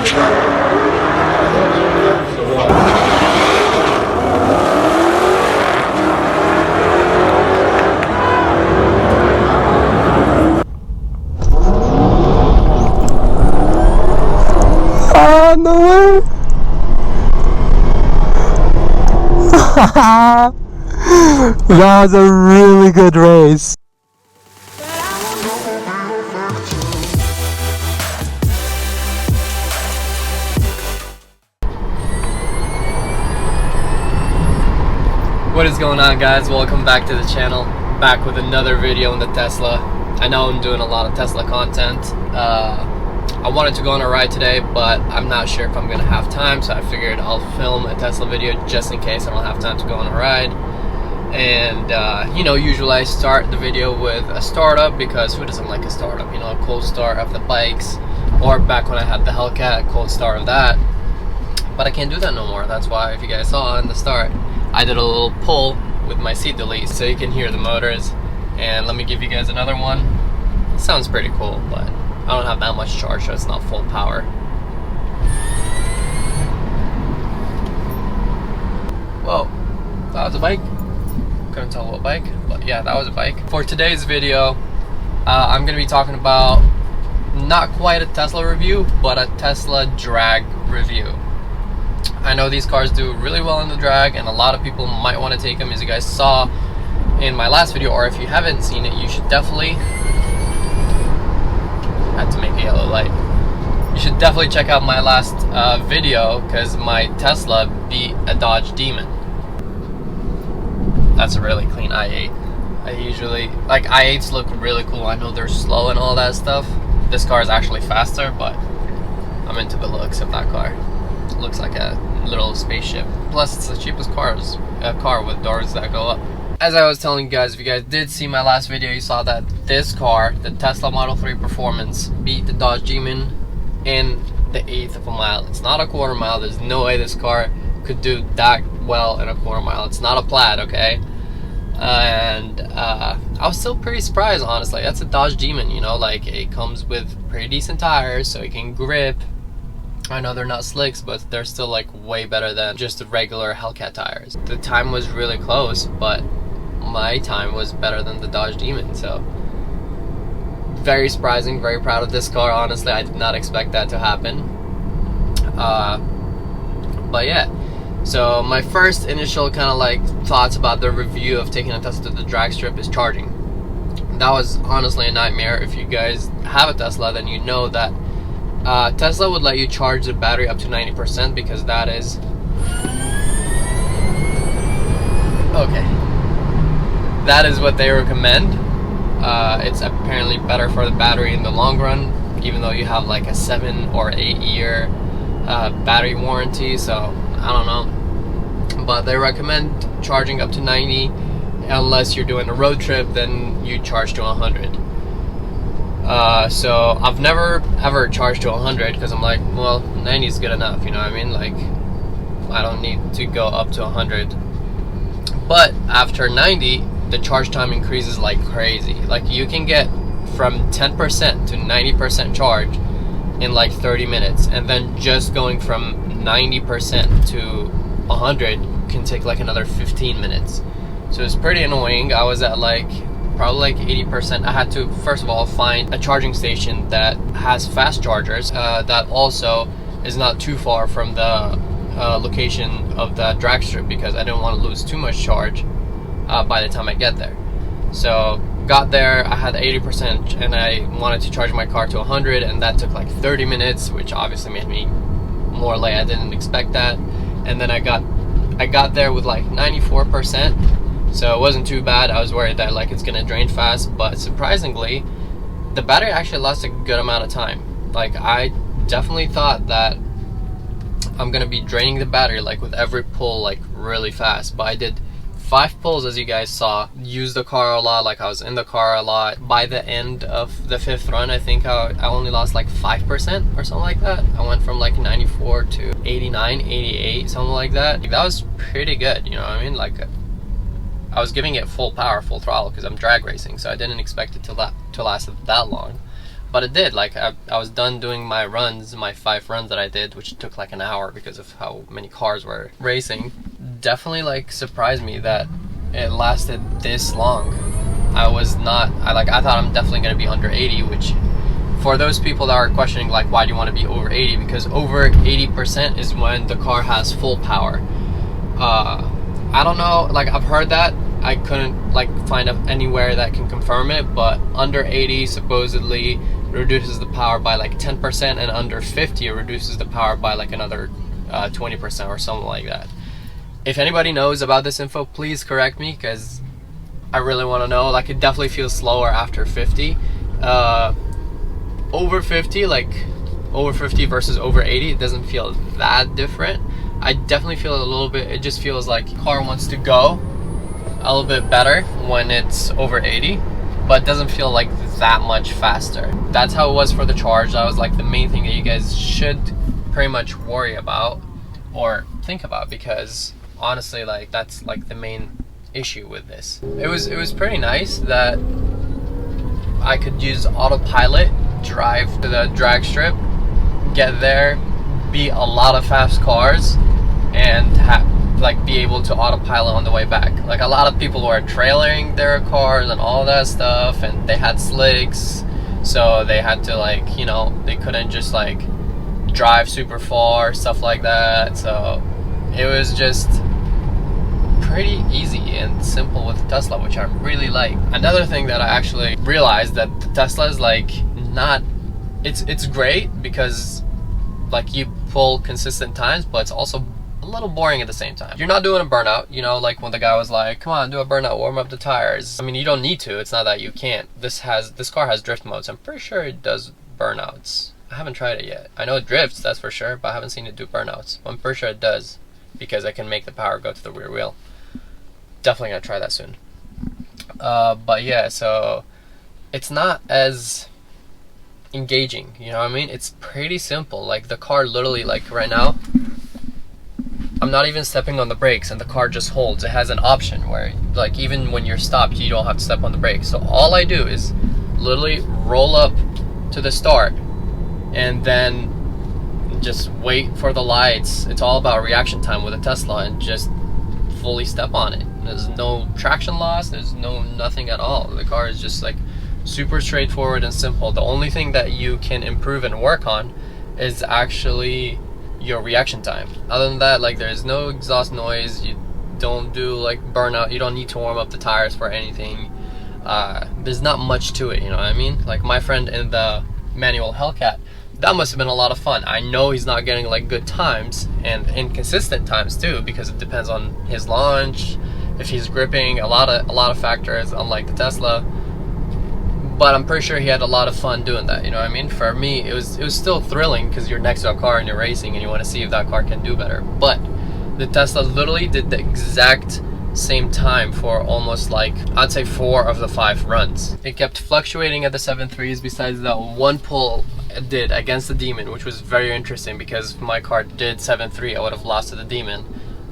Oh, no way! That was a really good race. What is going on, guys? Welcome back to the channel. Back with another video on the Tesla. I know I'm doing a lot of Tesla content. I wanted to go on a ride today, but I'm not sure if I'm gonna have time, so I figured I'll film a Tesla video just in case I don't have time to go on a ride. And you know, usually I start the video with a startup, because who doesn't like a startup? You know, a cold start of the bikes, or back when I had the Hellcat, a cold start of that. But I can't do that no more. That's why, if you guys saw in the start, I did a little pull with my seat delete so you can hear the motors. And let me give you guys another one. It sounds pretty cool, but I don't have that much charge, so it's not full power. Whoa, that was a bike. Couldn't tell what bike, but yeah, that was a bike. For today's video, I'm gonna be talking about not quite a Tesla review, but a Tesla drag review. I know these cars do really well in the drag, and a lot of people might want to take them, as you guys saw in my last video, or if you haven't seen it, you should definitely, had to make a yellow light, you should definitely check out my last video, because my Tesla beat a Dodge Demon. That's a really clean i8. I usually, like, i8s look really cool. I know they're slow and all that stuff. This car is actually faster, but I'm into the looks of that car. It looks like a little spaceship. Plus, it's the cheapest car with doors that go up. As I was telling you guys, if you guys did see my last video, you saw that this car, the Tesla Model 3 Performance, beat the Dodge Demon in the 1/8 of a mile. It's not a quarter mile. There's no way this car could do that well in a quarter mile. It's not a Plaid, okay? And I was still pretty surprised, honestly. That's a Dodge Demon, you know, like, it comes with pretty decent tires, so it can grip. I know they're not slicks, but they're still like way better than just the regular Hellcat tires. The time was really close, but my time was better than the Dodge Demon, so very surprising, very proud of this car, honestly. I did not expect that to happen. But yeah, so my first initial kind of like thoughts about the review of taking a Tesla to the drag strip is charging. That was honestly a nightmare. If you guys have a Tesla, then you know that Tesla would let you charge the battery up to 90%, because that is okay. That is what they recommend. It's apparently better for the battery in the long run, even though you have like a 7 or 8 year battery warranty. So I don't know, but they recommend charging up to 90. Unless you're doing a road trip, then you charge to 100. So I've never ever charged to 100, because I'm like, well, 90 is good enough, you know what I mean? Like, I don't need to go up to 100. But after 90, the charge time increases like crazy. Like, you can get from 10% to 90% charge in like 30 minutes, and then just going from 90% to 100 can take like another 15 minutes. So it's pretty annoying. I was at like probably like 80%. I had to first of all find a charging station that has fast chargers, that also is not too far from the location of the drag strip, because I didn't want to lose too much charge by the time I get there. So got there, I had 80%, and I wanted to charge my car to 100, and that took like 30 minutes, which obviously made me more late. I didn't expect that. And then I got there with like 94%. So it wasn't too bad. I was worried that like it's gonna drain fast, but surprisingly, the battery actually lasts a good amount of time. Like, I definitely thought that I'm gonna be draining the battery like with every pull like really fast, but I did 5 pulls, as you guys saw. Used the car a lot, like I was in the car a lot. By the end of the 5th run, I think I only lost like 5% or something like that. I went from like 94 to 89, 88, something like that. That was pretty good, you know what I mean? Like, I was giving it full power, full throttle, because I'm drag racing, so I didn't expect it to last that long. But it did. Like I was done doing my runs, my 5 runs that I did, which took like an hour because of how many cars were racing. Definitely like surprised me that it lasted this long. I thought I'm definitely gonna be under 80, which for those people that are questioning like why do you want to be over 80, because over 80% is when the car has full power. I don't know, like I've heard that. I couldn't like find anywhere that can confirm it, but under 80 supposedly reduces the power by like 10%, and under 50 it reduces the power by like another 20% or something like that. If anybody knows about this info, please correct me, because I really want to know. Like it definitely feels slower after 50. Over 50, like over 50 versus over 80, it doesn't feel that different. I definitely feel a little bit, it just feels like the car wants to go a little bit better when it's over 80, but it doesn't feel like that much faster. That's how it was for the Charge. That was like the main thing that you guys should pretty much worry about or think about, because honestly, like that's like the main issue with this. It was pretty nice that I could use autopilot, drive to the drag strip, get there, beat a lot of fast cars, and be able to autopilot on the way back. Like a lot of people were trailering their cars and all that stuff, and they had slicks, so they had to like, you know, they couldn't just like drive super far, stuff like that. So it was just pretty easy and simple with the Tesla, which I really like. Another thing that I actually realized, that the Tesla is like not, it's great because like you pull consistent times, but it's also a little boring at the same time. You're not doing a burnout, you know, like when the guy was like, come on, do a burnout, warm up the tires. I mean, you don't need to. It's not that you can't. This car has drift modes. I'm pretty sure it does burnouts. I haven't tried it yet. I know it drifts, that's for sure, but I haven't seen it do burnouts. I'm pretty sure it does, because I can make the power go to the rear wheel. Definitely gonna try that soon. But yeah, so it's not as engaging, you know what I mean? It's pretty simple. Like the car literally, like right now, I'm not even stepping on the brakes and the car just holds. It has an option where like even when you're stopped, you don't have to step on the brakes. So all I do is literally roll up to the start and then just wait for the lights. It's all about reaction time with a Tesla, and just fully step on it. There's no traction loss, there's nothing at all. The car is just like super straightforward and simple. The only thing that you can improve and work on is actually your reaction time. Other than that, like there's no exhaust noise, you don't do like burnout, you don't need to warm up the tires for anything. There's not much to it, you know what I mean? Like my friend in the manual Hellcat, that must have been a lot of fun. I know he's not getting like good times and inconsistent times too, because it depends on his launch, if he's gripping, a lot of factors, unlike the Tesla. But I'm pretty sure he had a lot of fun doing that, you know what I mean? For me, it was still thrilling because you're next to a car and you're racing and you want to see if that car can do better. But the Tesla literally did the exact same time for almost like, I'd say 4 of the 5 runs. It kept fluctuating at the 7.3s, besides that one pull it did against the Demon, which was very interesting because if my car did 7.3, I would have lost to the Demon.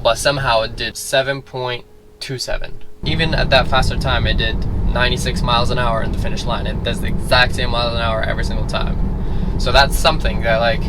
But somehow it did 7.27. Even at that faster time, it did 96 miles an hour in the finish line. It does the exact same miles an hour every single time. So that's something that, like,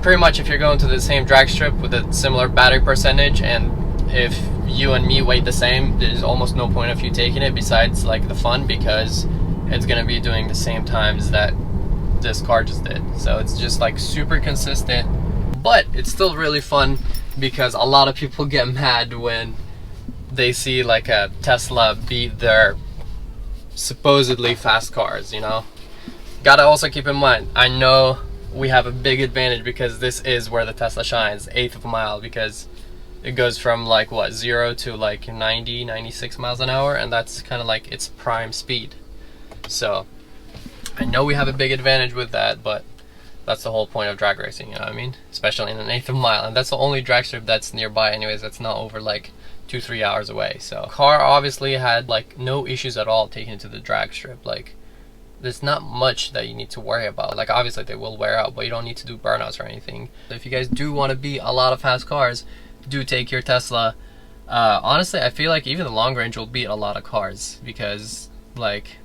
pretty much if you're going to the same drag strip with a similar battery percentage, and if you and me weigh the same, there's almost no point of you taking it besides like the fun, because it's gonna be doing the same times that this car just did. So it's just like super consistent, but it's still really fun because a lot of people get mad when they see like a Tesla beat their supposedly fast cars, you know? Gotta also keep in mind, I know we have a big advantage because this is where the Tesla shines, 1/8 of a mile, because it goes from like what, 0 to like 90, 96 miles an hour, and that's kind of like its prime speed. So I know we have a big advantage with that, but that's the whole point of drag racing, you know what I mean? Especially in 1/8 of a mile, and that's the only drag strip that's nearby anyways, that's not over like 2-3 hours away. So car obviously had like no issues at all taking it to the drag strip. Like there's not much that you need to worry about. Like obviously they will wear out, but you don't need to do burnouts or anything. If you guys do want to beat a lot of fast cars, do take your Tesla. Honestly, I feel like even the long range will beat a lot of cars, because like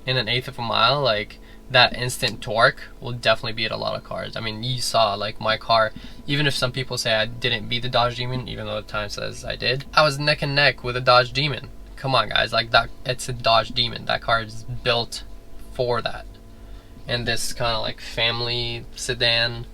in 1/8 of a mile, like that instant torque will definitely beat a lot of cars. I mean, you saw like my car, even if some people say I didn't beat the Dodge Demon, even though the time says I did, I was neck and neck with a Dodge Demon. Come on guys, like that, it's a Dodge Demon. That car is built for that. And this kind of like family sedan,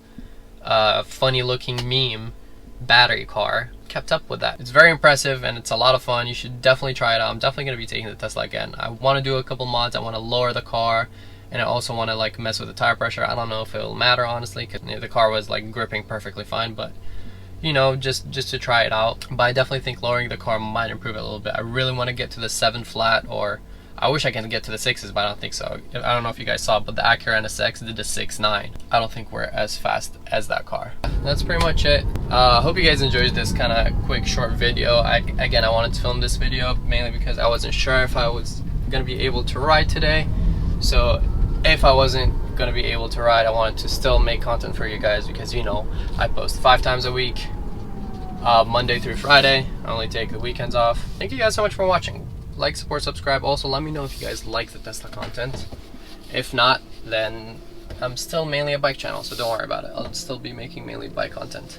funny looking meme battery car kept up with that. It's very impressive and it's a lot of fun. You should definitely try it out. I'm definitely going to be taking the Tesla again. I want to do a couple mods. I want to lower the car, and I also want to like mess with the tire pressure. I don't know if it'll matter honestly, because the car was like gripping perfectly fine, but you know, just to try it out. But I definitely think lowering the car might improve it a little bit. I really want to get to the 7 flat, or I wish I can get to the 6s, but I don't think so. I don't know if you guys saw, but the Acura NSX did the 6.9. I don't think we're as fast as that car. That's pretty much it. Hope you guys enjoyed this kind of quick short video. Again, I wanted to film this video mainly because I wasn't sure if I was going to be able to ride today. So if I wasn't going to be able to ride, I wanted to still make content for you guys, because you know I post 5 times a week, Monday through Friday. I only take the weekends off. Thank you guys so much for watching. Like, support, subscribe. Also, let me know if you guys like the Tesla content. If not, then I'm still mainly a bike channel, so don't worry about it. I'll still be making mainly bike content.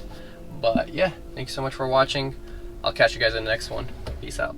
But yeah, thanks so much for watching. I'll catch you guys in the next one. Peace out.